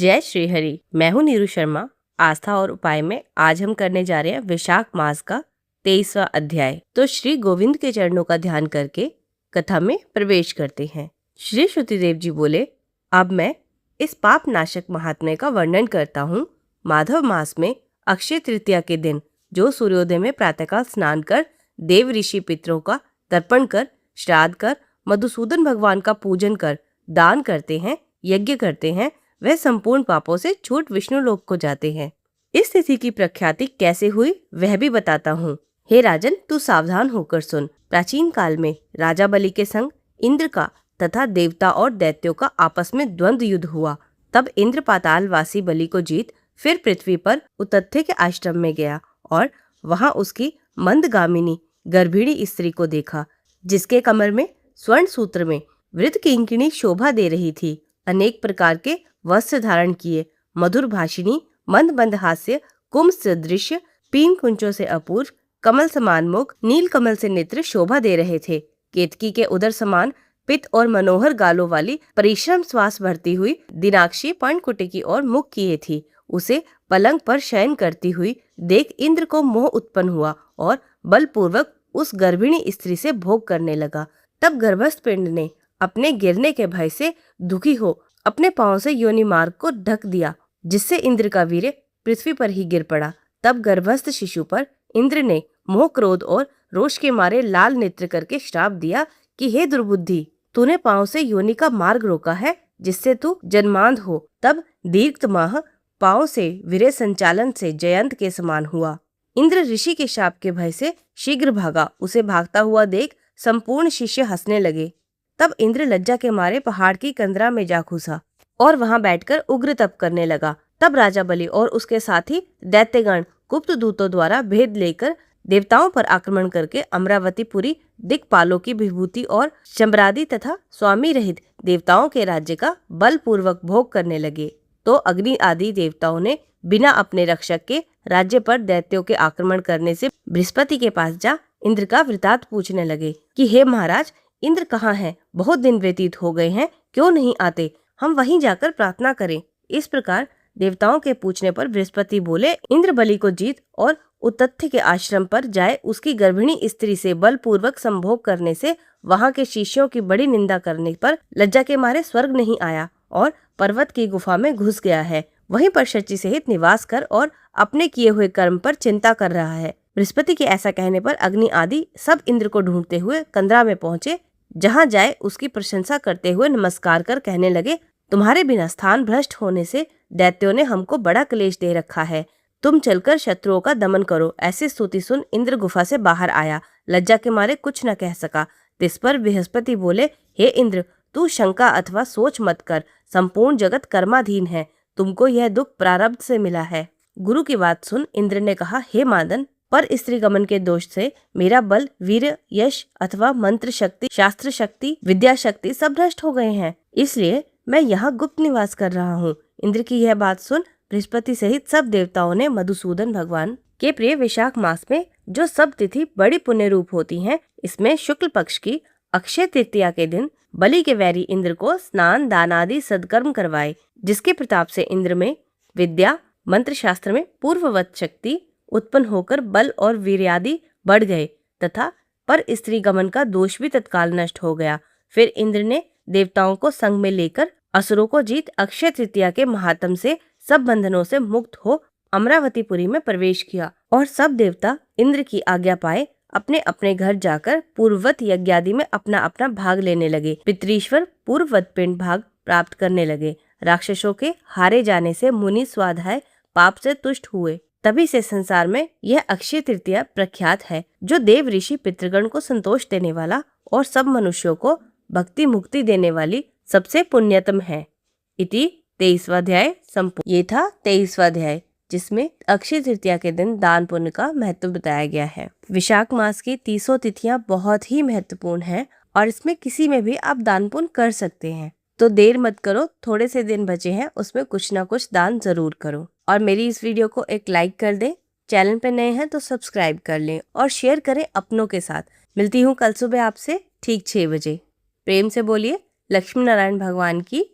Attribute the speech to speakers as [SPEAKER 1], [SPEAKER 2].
[SPEAKER 1] जय श्री हरि। मैं हूँ नीरू शर्मा। आस्था और उपाय में आज हम करने जा रहे हैं विशाख मास का 23वां अध्याय। तो श्री गोविंद के चरणों का ध्यान करके कथा में प्रवेश करते हैं। श्री श्रुतिदेव जी बोले, अब मैं इस पाप नाशक महात्म्य का वर्णन करता हूँ। माधव मास में अक्षय तृतीया के दिन जो सूर्योदय में प्रातःकाल स्नान कर देव ऋषि पितरों का तर्पण कर, श्राद्ध कर, मधुसूदन भगवान का पूजन कर, दान करते हैं, यज्ञ करते हैं, वह संपूर्ण पापों से छूट विष्णु लोक को जाते हैं। इस तिथि की प्रख्याति कैसे हुई वह भी बताता हूँ। हे राजन, तू सावधान होकर सुन। प्राचीन काल में राजा बलि के संग इंद्र का तथा देवता और दैत्यों का आपस में द्वंद्व युद्ध हुआ। तब इंद्र पातालवासी बलि को जीत फिर पृथ्वी पर उतथ्य के आश्रम में गया और वहां उसकी मंदगामिनी गर्भिणी स्त्री को देखा, जिसके कमर में स्वर्ण सूत्र में वृद्ध किंकिणी शोभा दे रही थी। अनेक प्रकार के वस्त्र धारण किए, मधुर भाषिणी, मंद मंद हास्य, कुंभ सदृश, पीन कुंचों से अपूर्व, कमल समान मुख, नील कमल से नेत्र शोभा दे रहे थे। केतकी के उदर समान पित्त और मनोहर गालों वाली परिश्रम श्वास भरती हुई दिनाक्षी पर्णकुटी की ओर मुख किए थी। उसे पलंग पर शयन करती हुई देख इंद्र को मोह उत्पन्न हुआ और बलपूर्वक उस गर्भिणी स्त्री से भोग करने लगा। तब गर्भस्थ पिंड ने अपने गिरने के भय से दुखी हो अपने पांव से योनि मार्ग को ढक दिया, जिससे इंद्र का वीर्य पृथ्वी पर ही गिर पड़ा। तब गर्भस्थ शिशु पर इंद्र ने मोह, क्रोध और रोष के मारे लाल नेत्र करके श्राप दिया कि हे दुर्बुद्धि, तूने पांव से योनि का मार्ग रोका है, जिससे तू जन्मांध हो। तब दीर्घमाह पांव से वीर्य संचालन से जयंत के समान हुआ। इंद्र ऋषि के शाप के भय से शीघ्र भागा। उसे भागता हुआ देख संपूर्ण शिष्य हंसने लगे। तब इंद्र लज्जा के मारे पहाड़ की कंदरा में जा घुसा और वहां बैठकर उग्र तप करने लगा। तब राजा बलि और उसके साथी दैत्यगण गुप्त दूतों द्वारा भेद लेकर देवताओं पर आक्रमण करके अमरावतीपुरी दिक्पालों की विभूति और शंबरादि तथा स्वामी रहित देवताओं के राज्य का बलपूर्वक भोग करने लगे। तो अग्नि आदि देवताओं ने बिना अपने रक्षक के राज्य पर दैत्यों के आक्रमण करने से बृहस्पति के पास जा इंद्र का वृतांत पूछने लगे कि हे महाराज, इंद्र कहाँ हैं? बहुत दिन व्यतीत हो गए हैं, क्यों नहीं आते? हम वहीं जाकर प्रार्थना करें। इस प्रकार देवताओं के पूछने पर बृहस्पति बोले, इंद्र बलि को जीत और उतथ्य के आश्रम पर जाए उसकी गर्भिणी स्त्री से बलपूर्वक संभोग करने से वहां के शिष्यों की बड़ी निंदा करने पर लज्जा के मारे स्वर्ग नहीं आया और पर्वत की गुफा में घुस गया है। वहीं पर शची सहित निवास कर और अपने किए हुए कर्म पर चिंता कर रहा है। बृहस्पति के ऐसा कहने पर अग्नि आदि सब इंद्र को ढूंढते हुए कंदरा में पहुंचे। जहां जाए उसकी प्रशंसा करते हुए नमस्कार कर कहने लगे, तुम्हारे बिना स्थान भ्रष्ट होने से दैत्यों ने हमको बड़ा क्लेश दे रखा है। तुम चलकर शत्रुओं का दमन करो। ऐसी स्तुति सुन इंद्र गुफा से बाहर आया। लज्जा के मारे कुछ न कह सका। तिस पर बृहस्पति बोले, हे इंद्र, तू शंका अथवा सोच मत कर। संपूर्ण जगत कर्माधीन है। तुमको यह दुख प्रारब्ध से मिला है। गुरु की बात सुन इंद्र ने कहा, हे मादन, पर स्त्री गमन के दोष से मेरा बल, वीर, यश अथवा मंत्र शक्ति, शास्त्र शक्ति, विद्या शक्ति सब नष्ट हो गए हैं। इसलिए मैं यहाँ गुप्त निवास कर रहा हूँ। इंद्र की यह बात सुन बृहस्पति सहित सब देवताओं ने मधुसूदन भगवान के प्रिय विशाख मास में जो सब तिथि बड़ी पुण्य रूप होती हैं, इसमें शुक्ल पक्ष की अक्षय तृतीया के दिन बलि के वैरी इंद्र को स्नान, दान आदि सदकर्म करवाए, जिसके प्रताप से इंद्र में विद्या, मंत्र शास्त्र में पूर्ववत शक्ति उत्पन्न होकर बल और वीर्यादि बढ़ गए तथा पर स्त्री गमन का दोष भी तत्काल नष्ट हो गया। फिर इंद्र ने देवताओं को संग में लेकर असुरों को जीत अक्षय तृतीया के महात्म से सब बंधनों से मुक्त हो अमरावतीपुरी में प्रवेश किया और सब देवता इंद्र की आज्ञा पाए अपने अपने घर जाकर पूर्ववत यज्ञादि में अपना अपना भाग लेने लगे। पितृश्वर पूर्ववत पिंड भाग प्राप्त करने लगे। राक्षसों के हारे जाने से मुनि स्वाध्याय पाप से तुष्ट हुए। तभी से संसार में यह अक्षय तृतीया प्रख्यात है, जो देव ऋषि पितृगण को संतोष देने वाला और सब मनुष्यों को भक्ति मुक्ति देने वाली सबसे पुण्यतम है। इति 23वां अध्याय संपूर्ण। ये था 23वां अध्याय, जिसमें अक्षय तृतीया के दिन दान पुण्य का महत्व बताया गया है। विशाख मास की 30 तिथियां बहुत ही महत्वपूर्ण हैं और इसमें किसी में भी आप दान पुण्य कर सकते हैं। तो देर मत करो, थोड़े से दिन बचे हैं, उसमें कुछ ना कुछ दान जरूर करो। और मेरी इस वीडियो को एक लाइक कर दें, चैनल पे नए हैं तो सब्सक्राइब कर लें और शेयर करें अपनों के साथ। मिलती हूँ कल सुबह आपसे ठीक 6 बजे। प्रेम से बोलिए लक्ष्मी नारायण भगवान की